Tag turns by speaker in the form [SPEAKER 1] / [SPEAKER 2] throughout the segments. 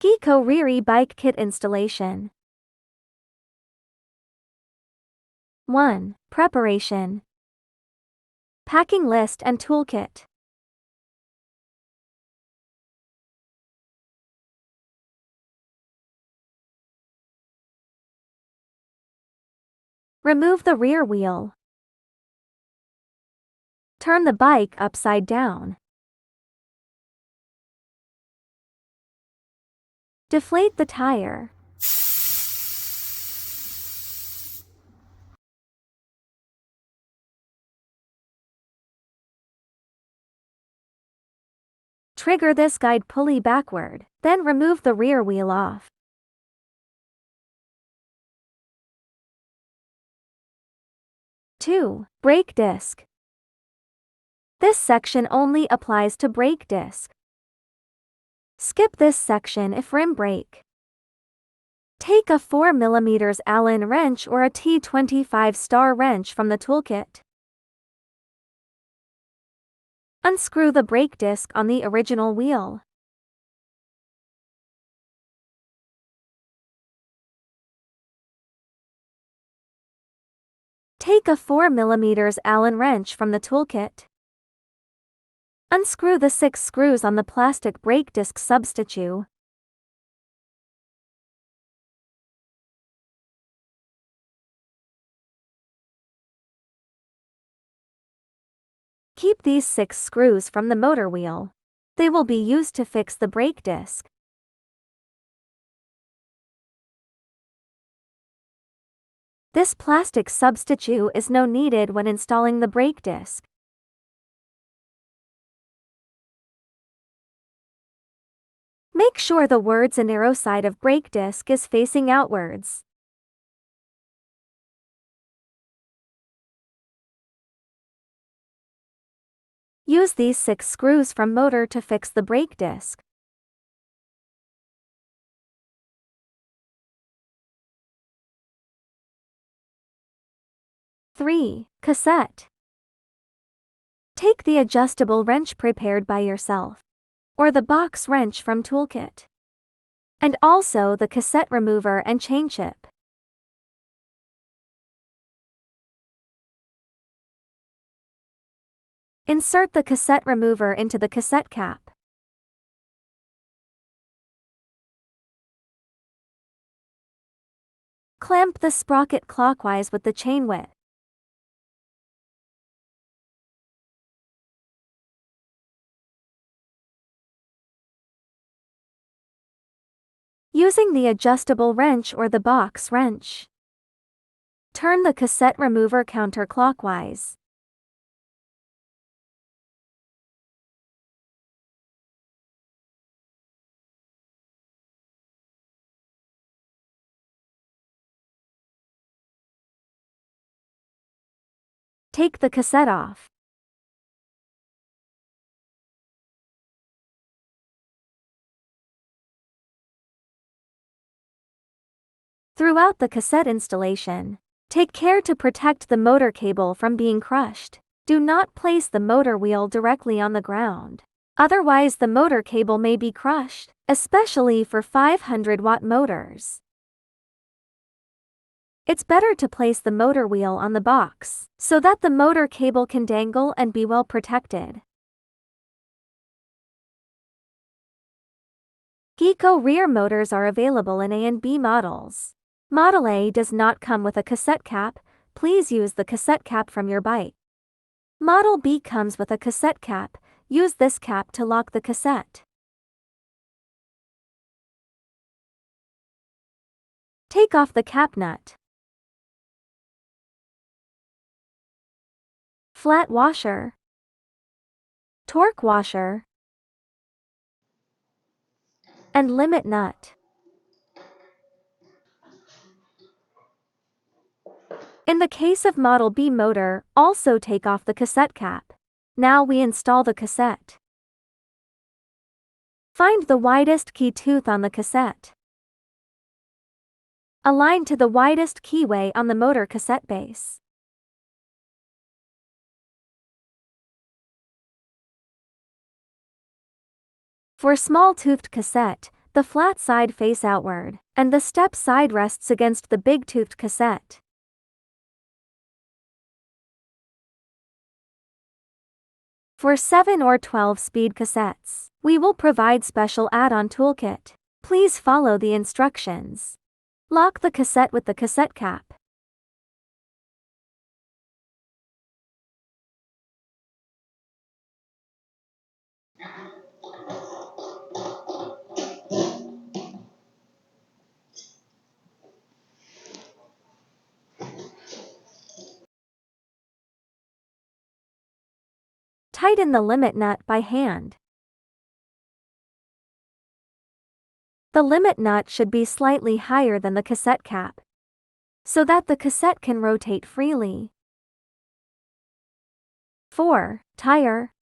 [SPEAKER 1] Geeko Rear bike kit installation. 1. Preparation. Packing list and toolkit. Remove the rear wheel. Turn the bike upside down. Deflate the tire. Trigger this guide pulley backward, then remove the rear wheel off. Two. Brake disc. This section only applies to brake disc. Skip this section if rim brake. Take a 4 mm Allen wrench or a T25 star wrench from the toolkit. Unscrew the brake disc on the original wheel. Take a 4 mm Allen wrench from the toolkit. Unscrew the 6 screws on the plastic brake disc substitute. Keep these 6 screws from the motor wheel. They will be used to fix the brake disc. This plastic substitute is no needed when installing the brake disc. Make sure the words and arrow side of brake disc is facing outwards. Use these 6 screws from motor to fix the brake disc. Three. Cassette. Take the adjustable wrench prepared by yourself, or the box wrench from toolkit, and also the cassette remover and chain chip. Insert the cassette remover into the cassette cap. Clamp the sprocket clockwise with the chain width. Using the adjustable wrench or the box wrench, turn the cassette remover counterclockwise. Take the cassette off. Throughout the cassette installation, take care to protect the motor cable from being crushed. Do not place the motor wheel directly on the ground. Otherwise the motor cable may be crushed, especially for 500-watt motors. It's better to place the motor wheel on the box, so that the motor cable can dangle and be well protected. Geeko Rear motors are available in A and B models. Model A does not come with a cassette cap. Please use the cassette cap from your bike. Model B comes with a cassette cap. Use this cap to lock the cassette. Take off the cap nut. Flat washer. Torque washer. And limit nut. In the case of Model B motor, also take off the cassette cap. Now we install the cassette. Find the widest key tooth on the cassette. Align to the widest keyway on the motor cassette base. For small-toothed cassette, The flat side face outward, and the step side rests against the big-toothed cassette. For 7 or 12 speed cassettes, we will provide special add-on toolkit. Please follow the instructions. Lock the cassette with the cassette cap. Tighten the limit nut by hand. The limit nut should be slightly higher than the cassette cap, so that the cassette can rotate freely. 4. Tire.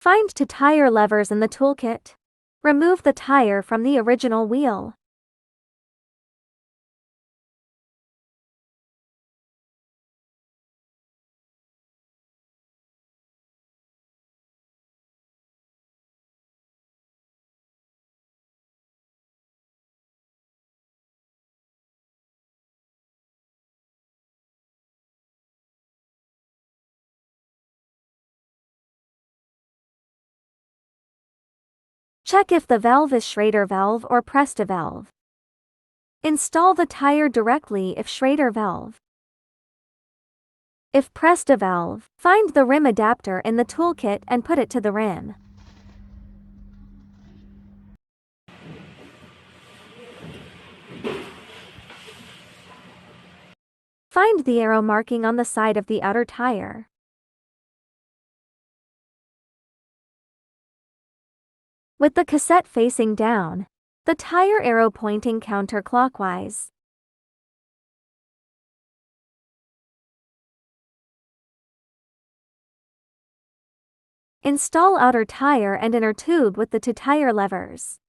[SPEAKER 1] Find 2 tire levers in the toolkit. Remove the tire from the original wheel. Check if the valve is Schrader valve or Presta valve. Install the tire directly if Schrader valve. If Presta valve, find the rim adapter in the toolkit and put it to the rim. Find the arrow marking on the side of the outer tire. With the cassette facing down, the tire arrow pointing counterclockwise. Install outer tire and inner tube with the 2 tire levers.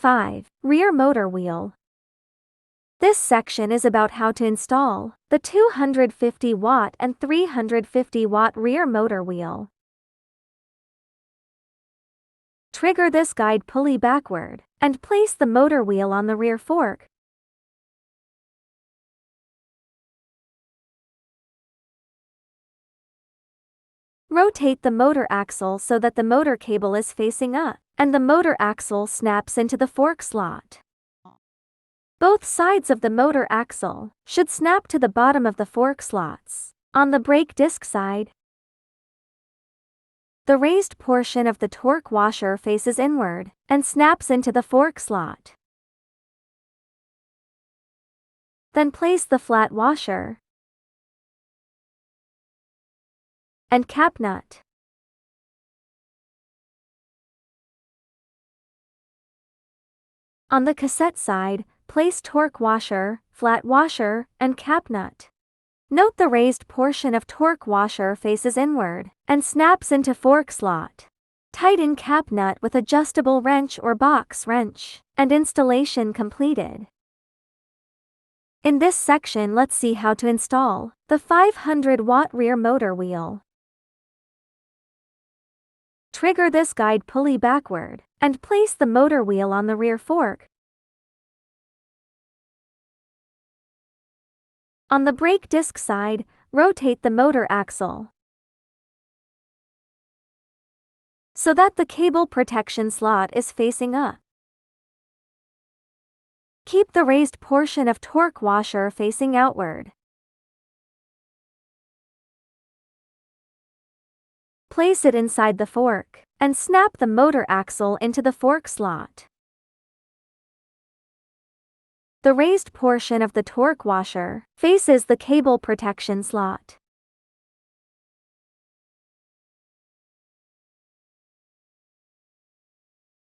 [SPEAKER 1] Five. Rear motor wheel. This section is about how to install the 250 watt and 350 watt rear motor wheel. Trigger this guide pulley backward, and place the motor wheel on the rear fork. Rotate the motor axle so that the motor cable is facing up, and the motor axle snaps into the fork slot. Both sides of the motor axle should snap to the bottom of the fork slots. On the brake disc side, the raised portion of the torque washer faces inward and snaps into the fork slot. Then place the flat washer and cap nut. On the cassette side, place torque washer, flat washer, and cap nut. Note the raised portion of torque washer faces inward and snaps into fork slot. Tighten cap nut with adjustable wrench or box wrench, and installation completed. In this section, let's see how to install the 500 watt rear motor wheel. Trigger this guide pulley backward, and place the motor wheel on the rear fork. On the brake disc side, rotate the motor axle so that the cable protection slot is facing up. Keep the raised portion of torque washer facing outward. Place it inside the fork, and snap the motor axle into the fork slot. The raised portion of the torque washer faces the cable protection slot.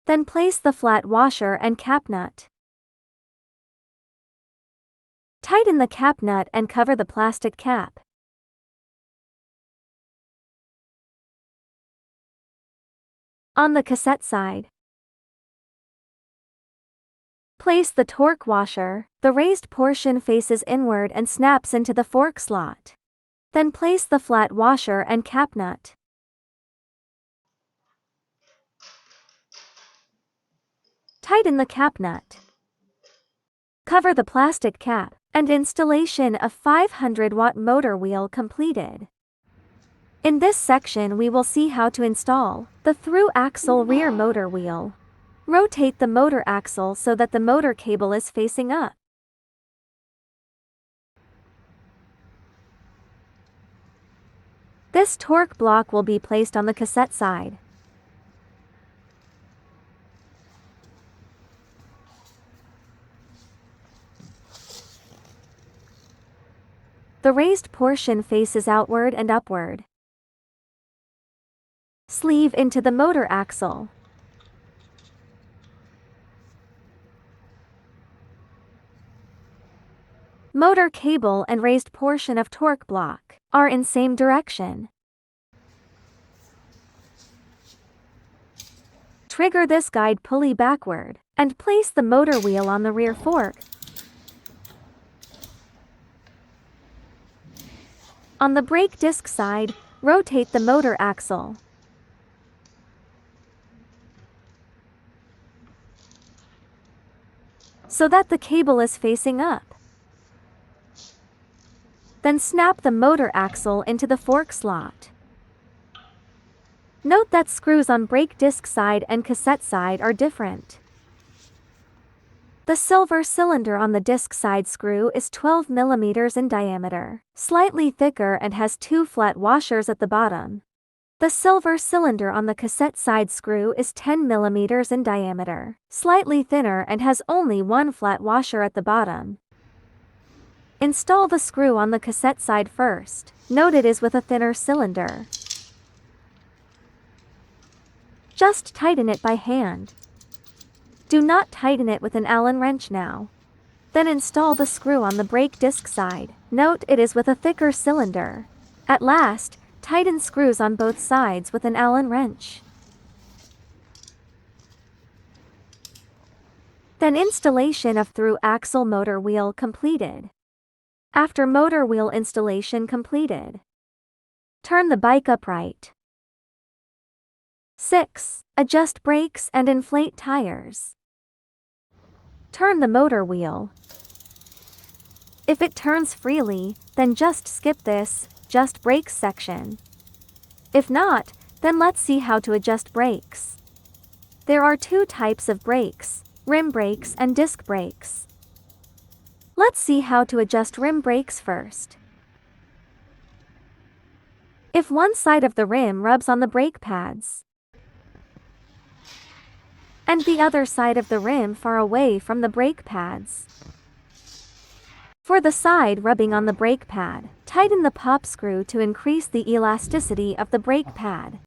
[SPEAKER 1] Then place the flat washer and cap nut. Tighten the cap nut and cover the plastic cap. On the cassette side, place the torque washer. The raised portion faces inward and snaps into the fork slot. Then place the flat washer and cap nut. Tighten the cap nut. Cover the plastic cap, and installation of 500-watt motor wheel completed. In this section we will see how to install the through-axle rear motor wheel. Rotate the motor axle so that the motor cable is facing up. This torque block will be placed on the cassette side. The raised portion faces outward and upward. Sleeve into the motor axle. Motor cable and raised portion of torque block are in same direction. Trigger this guide pulley backward and place the motor wheel on the rear fork. On the brake disc side, rotate the motor axle. So that the cable is facing up. Then snap the motor axle into the fork slot. Note that screws on brake disc side and cassette side are different. The silver cylinder on the disc side screw is 12 mm in diameter, slightly thicker and has 2 flat washers at the bottom. The silver cylinder on the cassette side screw is 10 mm in diameter, slightly thinner and has only 1 flat washer at the bottom. Install the screw on the cassette side first. Note it is with a thinner cylinder. Just tighten it by hand. Do not tighten it with an Allen wrench now. Then install the screw on the brake disc side. Note it is with a thicker cylinder. At last, tighten screws on both sides with an Allen wrench. Then installation of through-axle motor wheel completed. After motor wheel installation completed, turn the bike upright. 6. Adjust brakes and inflate tires. Turn the motor wheel. If it turns freely, then just skip this "Just Brakes" section. If not, then let's see how to adjust brakes. There are 2 types of brakes, rim brakes and disc brakes. Let's see how to adjust rim brakes first. If one side of the rim rubs on the brake pads, and the other side of the rim far away from the brake pads. For the side rubbing on the brake pad, tighten the pop screw to increase the elasticity of the brake pad.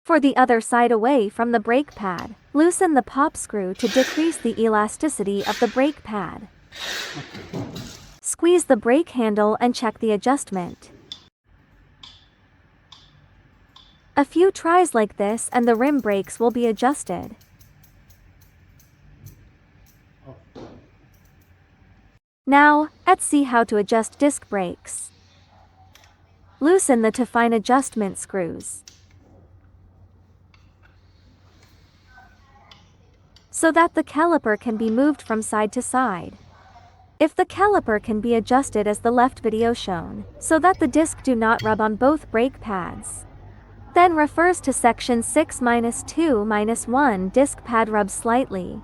[SPEAKER 1] For the other side away from the brake pad, loosen the pop screw to decrease the elasticity of the brake pad. Squeeze the brake handle and check the adjustment. A few tries like this and the rim brakes will be adjusted. Now, let's see how to adjust disc brakes. Loosen the to fine adjustment screws, so that the caliper can be moved from side to side. If the caliper can be adjusted as the left video shown, so that the disc do not rub on both brake pads, then refers to section 6-2-1 disc pad rub slightly.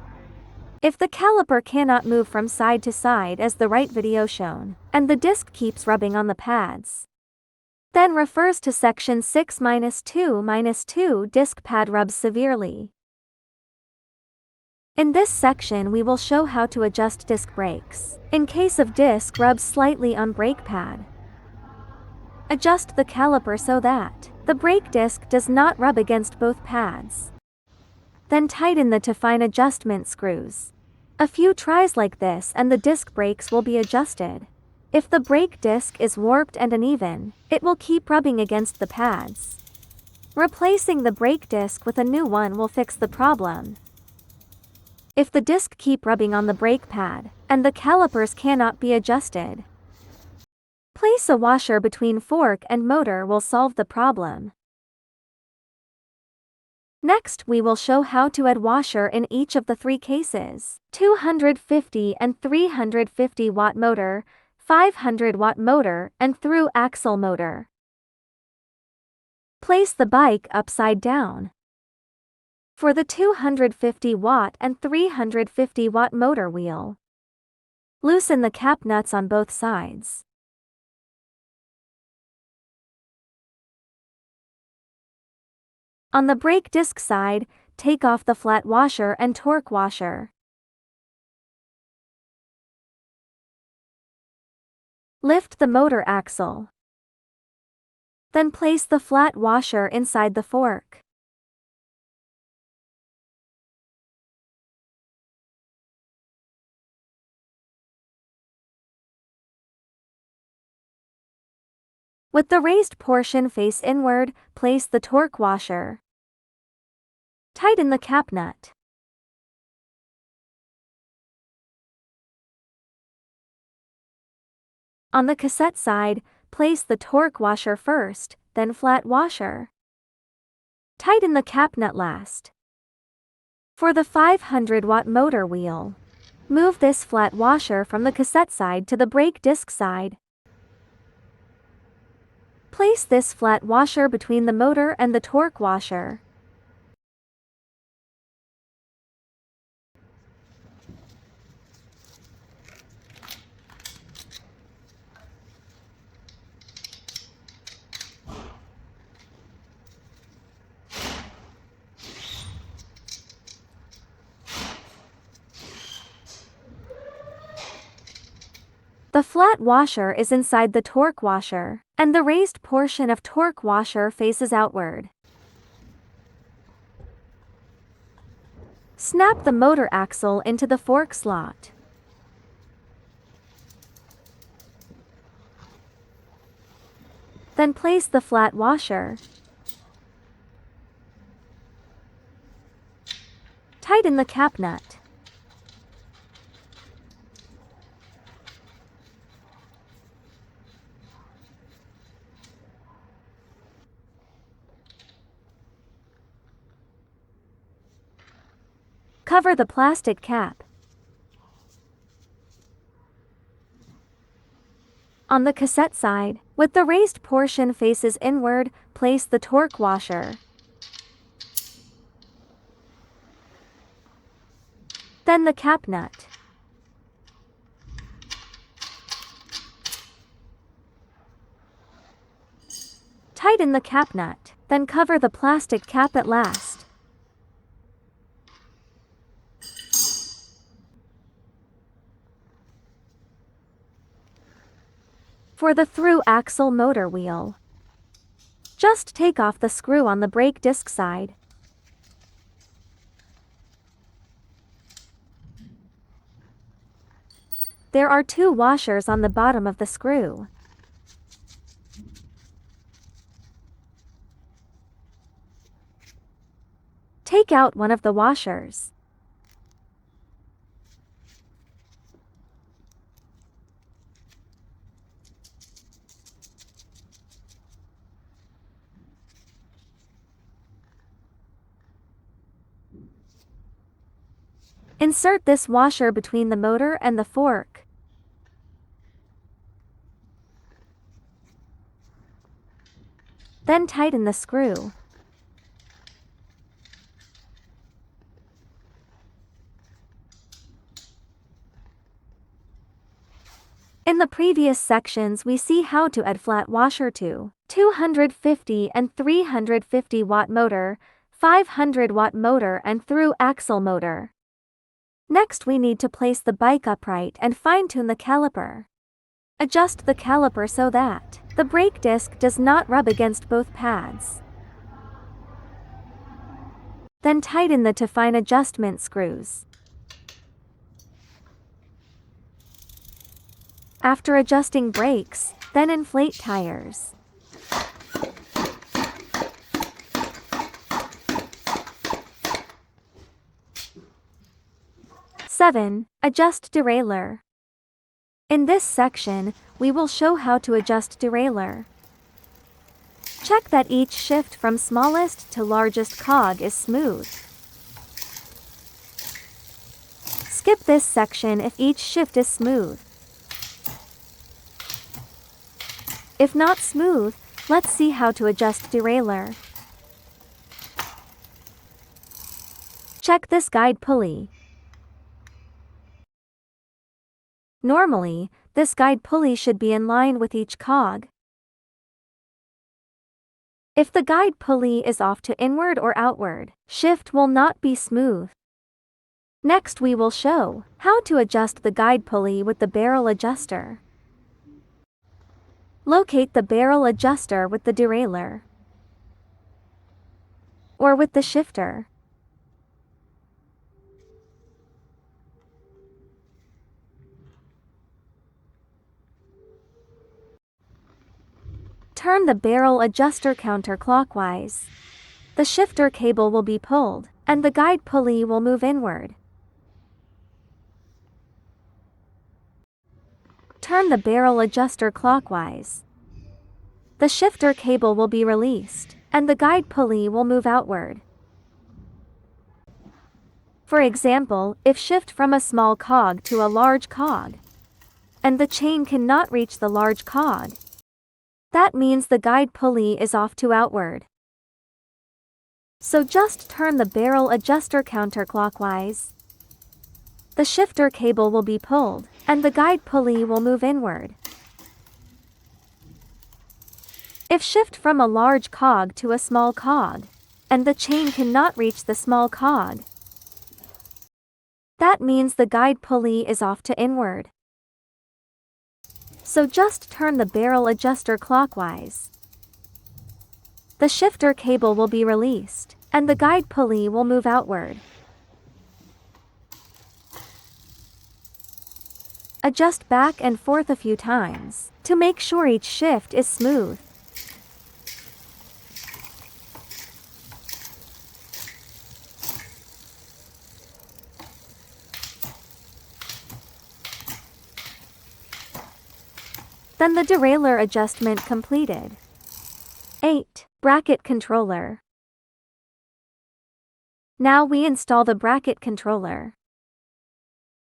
[SPEAKER 1] If the caliper cannot move from side to side as the right video shown, and the disc keeps rubbing on the pads, then refers to section 6-2-2 disc pad rubs severely. In this section we will show how to adjust disc brakes. In case of disc rubs slightly on brake pad, adjust the caliper so that The brake disc does not rub against both pads. Then tighten the to fine adjustment screws. A few tries like this and the disc brakes will be adjusted. If the brake disc is warped and uneven, it will keep rubbing against the pads. Replacing the brake disc with a new one will fix the problem. If the disc keep rubbing on the brake pad, and the calipers cannot be adjusted, place a washer between fork and motor will solve the problem. Next we will show how to add washer in each of the three cases: 250 and 350 watt motor, 500 watt motor and through axle motor. Place the bike upside down. For the 250 watt and 350 watt motor wheel, loosen the cap nuts on both sides. On the brake disc side, take off the flat washer and torque washer. Lift the motor axle. Then place the flat washer inside the fork. With the raised portion face inward, place the torque washer. Tighten the cap nut. On the cassette side, place the torque washer first, then flat washer. Tighten the cap nut last. For the 500 watt motor wheel, move this flat washer from the cassette side to the brake disc side. Place this flat washer between the motor and the torque washer. The flat washer is inside the torque washer, and the raised portion of torque washer faces outward. Snap the motor axle into the fork slot. Then place the flat washer. Tighten the cap nut. Cover the plastic cap. On the cassette side, with the raised portion faces inward, place the torque washer. Then the cap nut. Tighten the cap nut, then cover the plastic cap at last. For the through axle motor wheel, just take off the screw on the brake disc side. There are two washers on the bottom of the screw. Take out one of the washers. Insert this washer between the motor and the fork. Then tighten the screw. In the previous sections we see how to add flat washer to 250 and 350 watt motor, 500 watt motor and through axle motor. Next we need to place the bike upright and fine-tune the caliper. Adjust the caliper so that the brake disc does not rub against both pads. Then tighten the to fine adjustment screws. After adjusting brakes, then inflate tires. Seven. Adjust derailleur. In this section, we will show how to adjust derailleur. Check that each shift from smallest to largest cog is smooth. Skip this section if each shift is smooth. If not smooth, let's see how to adjust derailleur. Check this guide pulley. Normally, this guide pulley should be in line with each cog. If the guide pulley is off to inward or outward, shift will not be smooth. Next we will show how to adjust the guide pulley with the barrel adjuster. Locate the barrel adjuster with the derailleur or with the shifter. Turn the barrel adjuster counterclockwise. The shifter cable will be pulled, and the guide pulley will move inward. Turn the barrel adjuster clockwise. The shifter cable will be released, and the guide pulley will move outward. For example, if shift from a small cog to a large cog, and the chain cannot reach the large cog, that means the guide pulley is off to outward. So just turn the barrel adjuster counterclockwise. The shifter cable will be pulled, and the guide pulley will move inward. If shift from a large cog to a small cog, and the chain cannot reach the small cog, that means the guide pulley is off to inward. So just turn the barrel adjuster clockwise. The shifter cable will be released, and the guide pulley will move outward. Adjust back and forth a few times to make sure each shift is smooth. Then the derailleur adjustment completed. 8. Bracket controller. Now we install the bracket controller.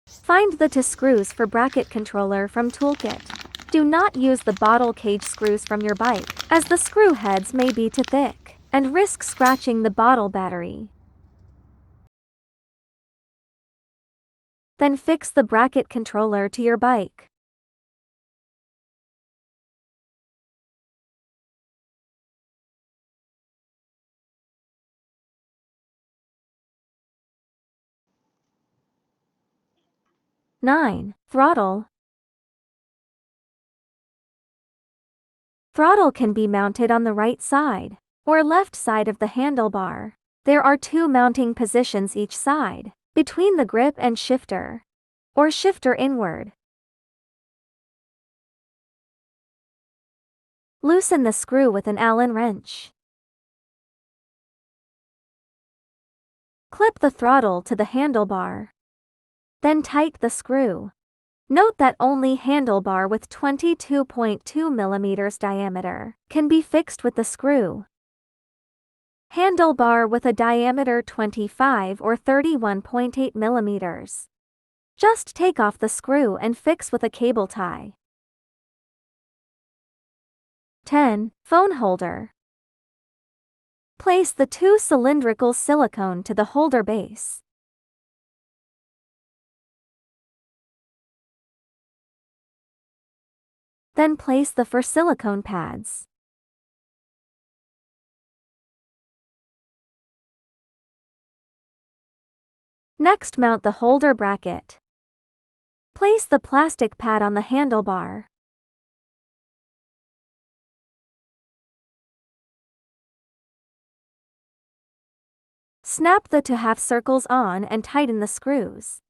[SPEAKER 1] Find the T screws for bracket controller from toolkit. Do not use the bottle cage screws from your bike, as the screw heads may be too thick and risk scratching the bottle battery. Then fix the bracket controller to your bike. Nine. Throttle. Throttle can be mounted on the right side or left side of the handlebar. There are two mounting positions each side, between the grip and shifter, or shifter inward. Loosen the screw with an Allen wrench. Clip the throttle to the handlebar. Then tighten the screw. Note that only handlebar with 22.2 mm diameter can be fixed with the screw. Handlebar with a diameter 25 or 31.8 mm. Just take off the screw and fix with a cable tie. 10. Phone holder. Place the two cylindrical silicone to the holder base. Then place the four silicone pads. Next, mount the holder bracket. Place the plastic pad on the handlebar. Snap the 2/2 circles on and tighten the screws.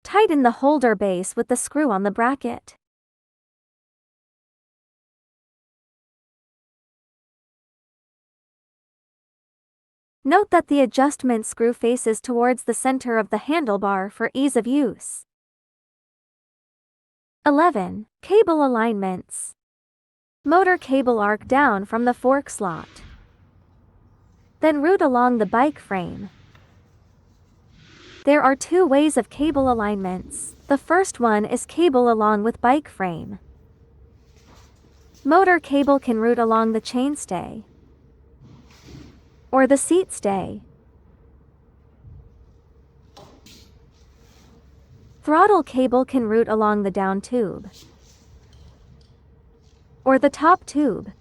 [SPEAKER 1] Tighten the holder base with the screw on the bracket. Note that the adjustment screw faces towards the center of the handlebar for ease of use. 11. Cable alignments. Motor cable arc down from the fork slot. Then route along the bike frame. There are 2 ways of cable alignments. The first one is cable along with bike frame. Motor cable can route along the chainstay or the seat stay. Throttle cable can route along the down tube or the top tube.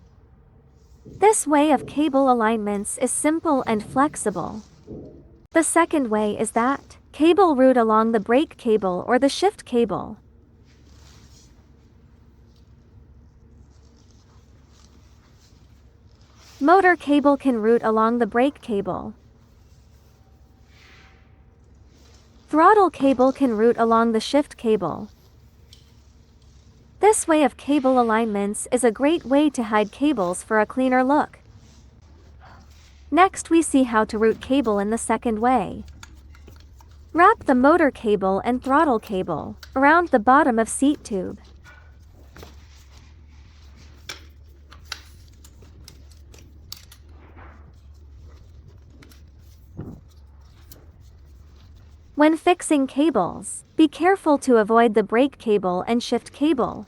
[SPEAKER 1] This way of cable alignments is simple and flexible. The second way is that cable route along the brake cable or the shift cable. Motor cable can route along the brake cable. Throttle cable can route along the shift cable. This way of cable alignments is a great way to hide cables for a cleaner look. Next we see how to route cable in the second way. Wrap the motor cable and throttle cable around the bottom of seat tube. When fixing cables, be careful to avoid the brake cable and shift cable.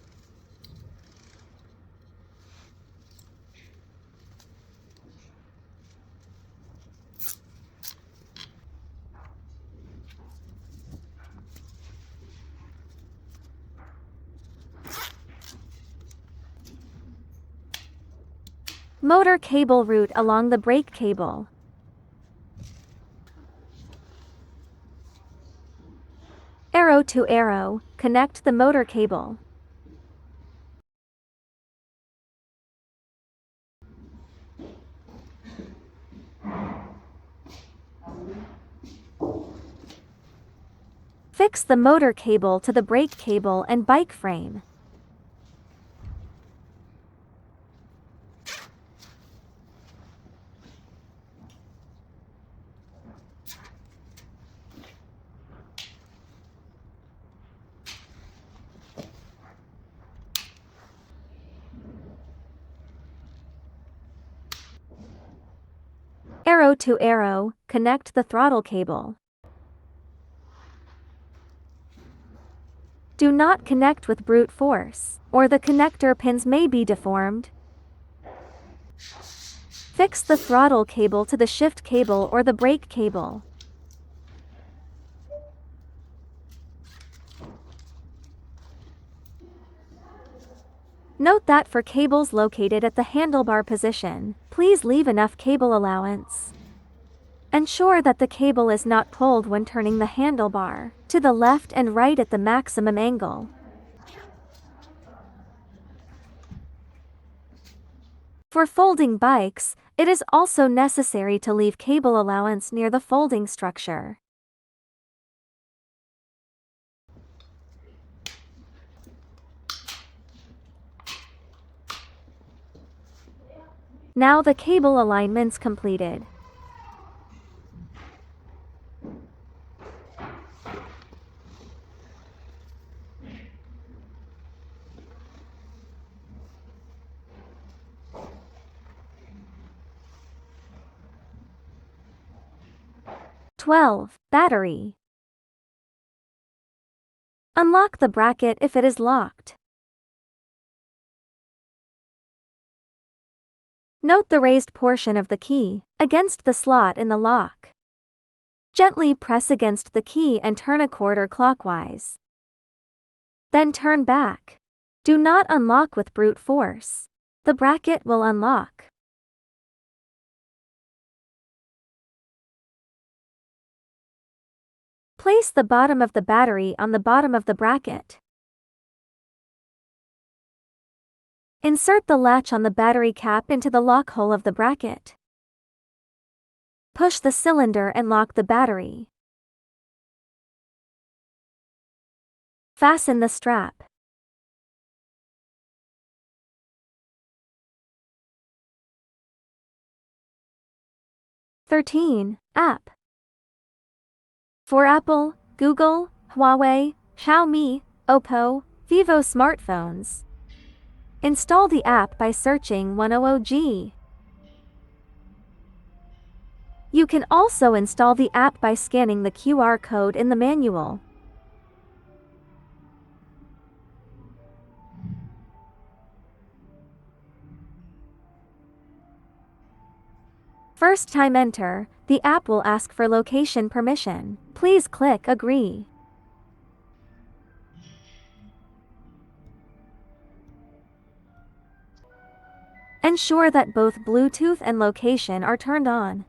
[SPEAKER 1] Motor cable route along the brake cable. Arrow to arrow, connect the motor cable. Fix the motor cable to the brake cable and bike frame. Arrow to arrow, connect the throttle cable. Do not connect with brute force, or the connector pins may be deformed. Fix the throttle cable to the shift cable or the brake cable. Note that for cables located at the handlebar position, please leave enough cable allowance. Ensure that the cable is not pulled when turning the handlebar to the left and right at the maximum angle. For folding bikes, it is also necessary to leave cable allowance near the folding structure. Now the cable alignment's completed. Battery. Unlock the bracket if it is locked. Note the raised portion of the key against the slot in the lock. Gently press against the key and turn a quarter clockwise. Then turn back. Do not unlock with brute force. The bracket will unlock. Place the bottom of the battery on the bottom of the bracket. Insert the latch on the battery cap into the lock hole of the bracket. Push the cylinder and lock the battery. Fasten the strap. App. For Apple, Google, Huawei, Xiaomi, Oppo, Vivo smartphones. Install the app by searching 100G. You can also install the app by scanning the QR code in the manual. First time enter, the app will ask for location permission. Please click Agree. Ensure that both Bluetooth and location are turned on.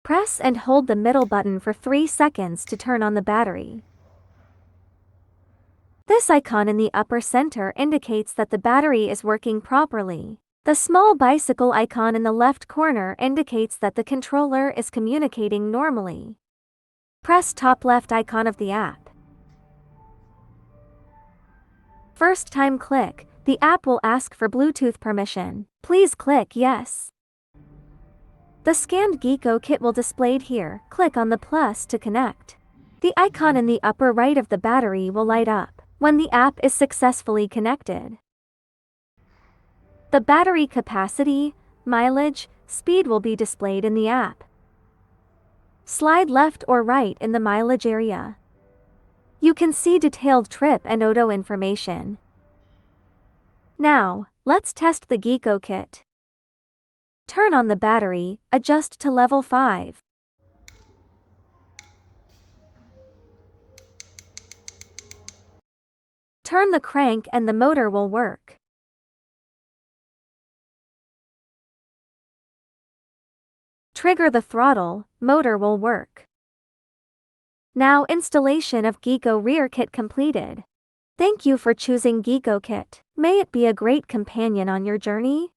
[SPEAKER 1] Press and hold the middle button for 3 seconds to turn on the battery. This icon in the upper center indicates that the battery is working properly. The small bicycle icon in the left corner indicates that the controller is communicating normally. Press top left icon of the app. First time click, the app will ask for Bluetooth permission. Please click Yes. The scanned Geeko kit will displayed here. Click on the plus to connect. The icon in the upper right of the battery will light up when the app is successfully connected. The battery capacity, mileage, speed will be displayed in the app. Slide left or right in the mileage area. You can see detailed trip and odo information. Now, let's test the Geeko kit. Turn on the battery, adjust to level 5. Turn the crank and the motor will work. Trigger the throttle, motor will work. Now installation of Geeko Rear kit completed. Thank you for choosing Geeko kit. May it be a great companion on your journey.